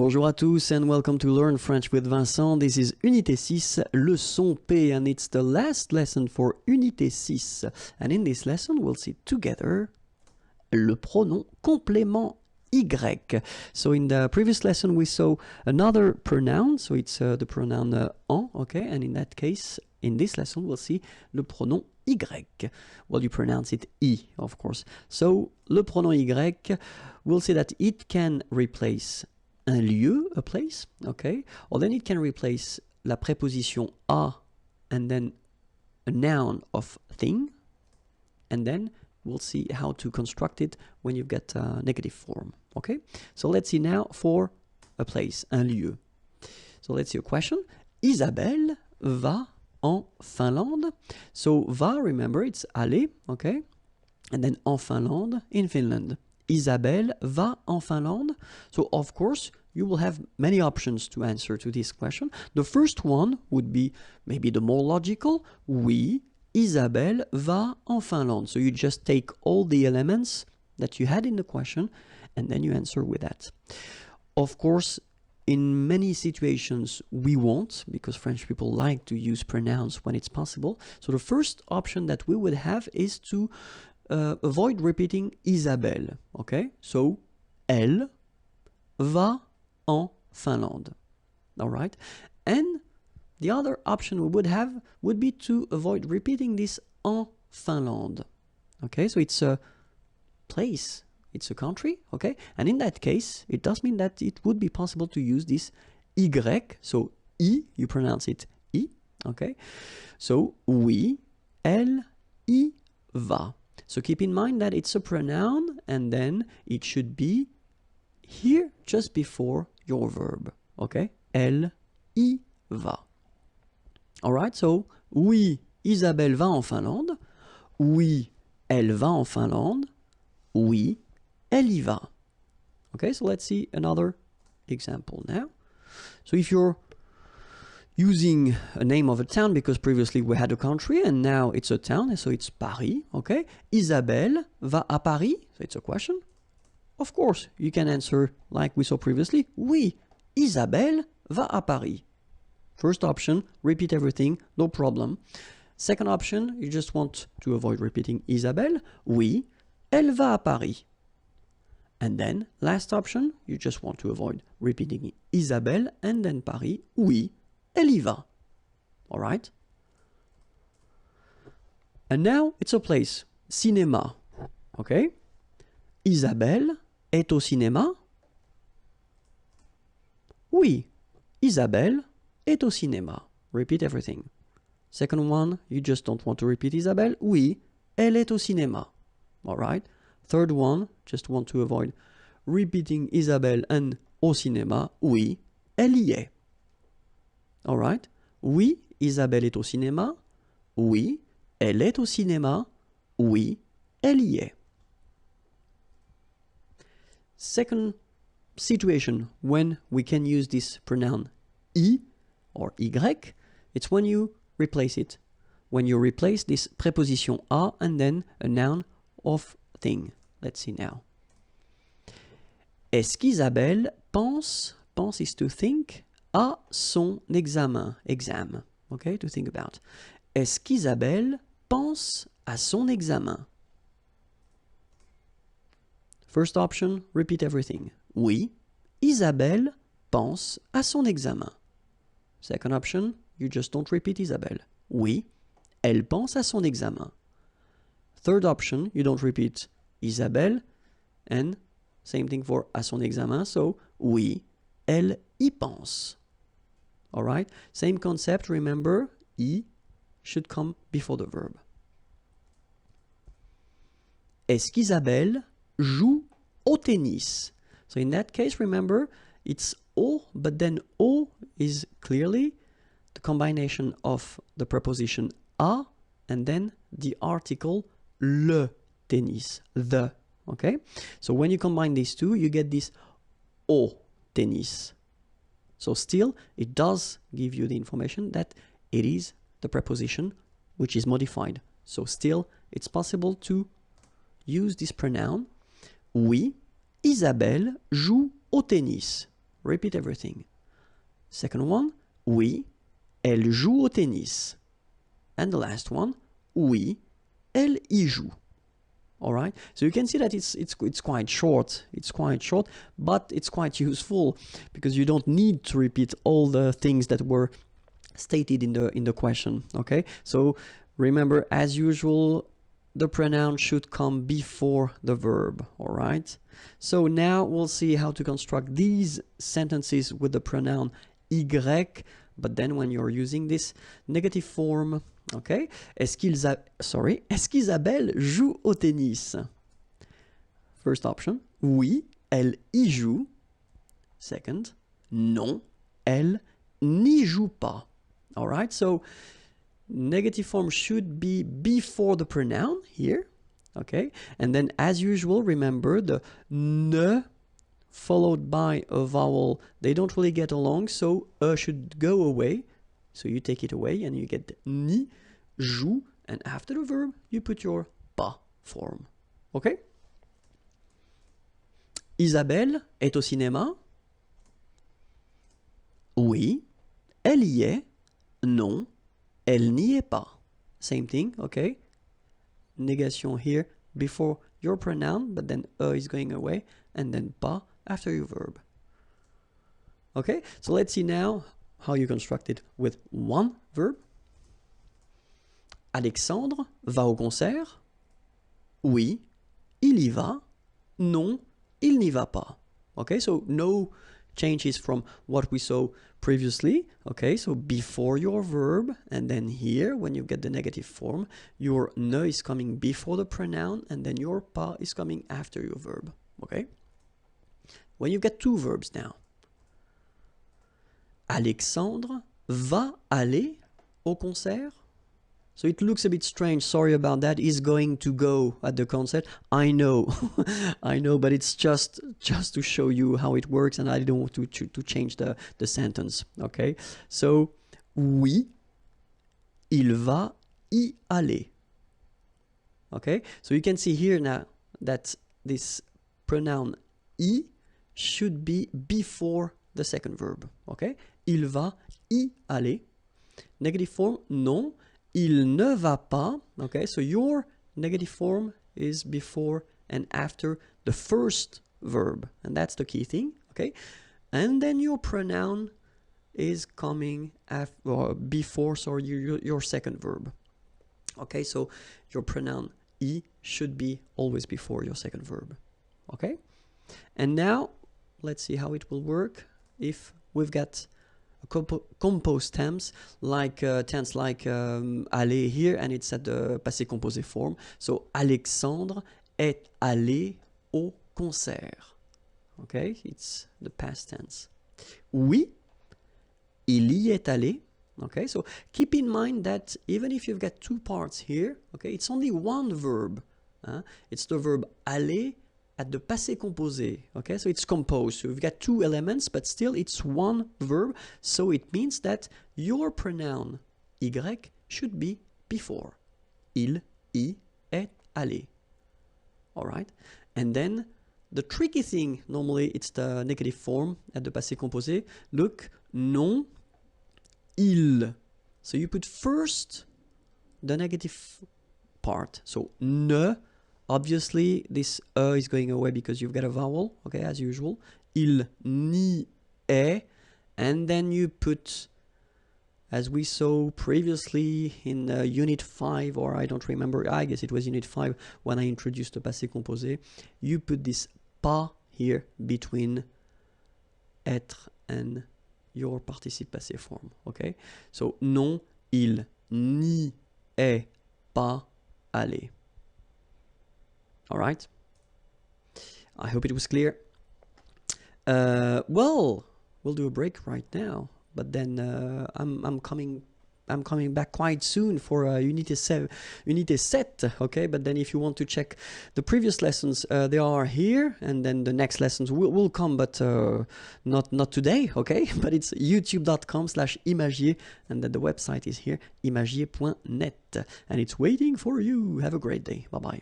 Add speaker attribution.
Speaker 1: Bonjour à tous and welcome to Learn French with Vincent. This is Unité 6, leçon P, and it's the last lesson for Unité 6. And in this lesson, we'll see together le pronom complément Y. So in the previous lesson, we saw another pronoun. So it's the pronoun en, okay? And in that case, in this lesson, we'll see le pronom Y. Well, you pronounce it I, of course. So le pronom Y, we'll see that it can replace un lieu, a place, okay? Or then it can replace la préposition a and then a noun of thing. And then we'll see how to construct it when you've got a negative form, okay? So let's see now for a place, un lieu. So let's see a question. Isabelle va en Finlande. So va, remember, it's aller, okay? And then en Finlande, in Finland. Isabelle va en Finlande. So of course, you will have many options to answer to this question. The first one would be maybe the more logical. Oui, Isabelle va en Finlande. So you just take all the elements that you had in the question and then you answer with that. Of course, in many situations we won't, because French people like to use pronouns when it's possible. So the first option that we would have is to avoid repeating Isabelle, okay? So, elle va en Finlande, all right? And the other option we would have would be to avoid repeating this en Finlande, okay? So it's a place, it's a country, okay? And in that case, it does mean that it would be possible to use this Y, so I, you pronounce it I, okay? So, oui, elle y va. So keep in mind that it's a pronoun and then it should be here just before your verb, okay? Elle y va. All right, so oui, Isabelle va en Finlande. Oui, elle va en Finlande. Oui, elle y va. Okay, so let's see another example now. So if you're using a name of a town, because previously we had a country and now it's a town, so it's Paris, okay? Isabelle va à Paris, so it's a question. Of course, you can answer like we saw previously, oui, Isabelle va à Paris. First option, repeat everything, no problem. Second option, you just want to avoid repeating Isabelle, oui, elle va à Paris. And then, last option, you just want to avoid repeating Isabelle and then Paris, oui, elle y va. All right? And now it's a place, cinéma. Okay? Isabelle est au cinéma. Oui, Isabelle est au cinéma. Repeat everything. Second one, you just don't want to repeat Isabelle. Oui, elle est au cinéma. All right? Third one, just want to avoid repeating Isabelle and au cinéma. Oui, elle y est. All right? Oui, Isabelle est au cinéma. Oui, elle est au cinéma. Oui, elle y est. Second situation when we can use this pronoun I or Y, it's when you replace it. When you replace this preposition a and then a noun of thing. Let's see now. Est-ce qu'Isabelle pense is to think, à son examen, exam, okay, to think about. Est-ce qu'Isabelle pense à son examen? First option, repeat everything. Oui, Isabelle pense à son examen. Second option, you just don't repeat Isabelle. Oui, elle pense à son examen. Third option, you don't repeat Isabelle, and same thing for à son examen, so oui, elle y pense. All right, same concept, remember, I should come before the verb. Est-ce qu'Isabelle joue au tennis? So in that case, remember, it's au, but then au is clearly the combination of the preposition à and then the article le tennis, the, okay? So when you combine these two, you get this au tennis. So still, it does give you the information that it is the preposition which is modified. So still, it's possible to use this pronoun. Oui, Isabelle joue au tennis. Repeat everything. Second one, oui, elle joue au tennis. And the last one, oui, elle y joue. All right, so you can see that it's quite short. It's quite short, but it's quite useful because you don't need to repeat all the things that were stated in the question. Okay, so remember, as usual, the pronoun should come before the verb. All right, so now we'll see how to construct these sentences with the pronoun y, but then when you're using this negative form. Okay, est-ce qu'Isabelle joue au tennis? First option, oui, elle y joue. Second, non, elle n'y joue pas. All right, so negative form should be before the pronoun here. Okay, and then as usual, remember the ne followed by a vowel, they don't really get along, so should go away. So you take it away and you get ni, joue, and after the verb, you put your pas form. Okay? Isabelle est au cinéma? Oui. Elle y est? Non. Elle n'y est pas. Same thing, okay? Negation here before your pronoun, but then is going away, and then pas after your verb. Okay? So let's see now how you construct it with one verb. Alexandre va au concert? Oui, il y va. Non, il n'y va pas. Okay, so no changes from what we saw previously. Okay, so before your verb, and then here, when you get the negative form, your ne is coming before the pronoun, and then your pas is coming after your verb. Okay? When you get two verbs now. Alexandre va aller au concert? So it looks a bit strange, sorry about that. He's going to go at the concert. I know, I know, but it's just to show you how it works, and I don't want to change the sentence, okay? So, oui, il va y aller. Okay, so you can see here now that this pronoun y should be before the second verb, okay? Il va y aller. Negative form, non. Il ne va pas. Okay, so your negative form is before and after the first verb, and that's the key thing. Okay, and then your pronoun is coming after, before, sorry, your second verb. Okay, so your pronoun y should be always before your second verb. Okay, and now let's see how it will work if we've got composed tense like aller here, and it's at the passé composé form. So Alexandre est allé au concert. Okay, it's the past tense. Oui, il y est allé. Okay, so keep in mind that even if you've got two parts here, okay, it's only one verb. It's the verb aller at the passé composé. Okay, so it's composed. So you've got two elements, but still it's one verb. So it means that your pronoun y should be before. Il y est allé. All right, and then the tricky thing, normally it's the negative form at the passé composé. Look, non, il. So you put first the negative part. So ne. Obviously, this is going away because you've got a vowel, okay, as usual. Il n'y est, and then you put, as we saw previously in Unit 5, or I don't remember, I guess it was Unit 5 when I introduced the passé composé, you put this pas here between être and your participe passé form, okay? So, non, il n'y est pas allé. All right. I hope it was clear. Well, we'll do a break right now, but then I'm coming back quite soon for Unité 7. Okay, but then if you want to check the previous lessons, they are here, and then the next lessons will come, but not today. Okay, but it's youtube.com/imagier, and then the website is here, imagier.net, and it's waiting for you. Have a great day. Bye bye.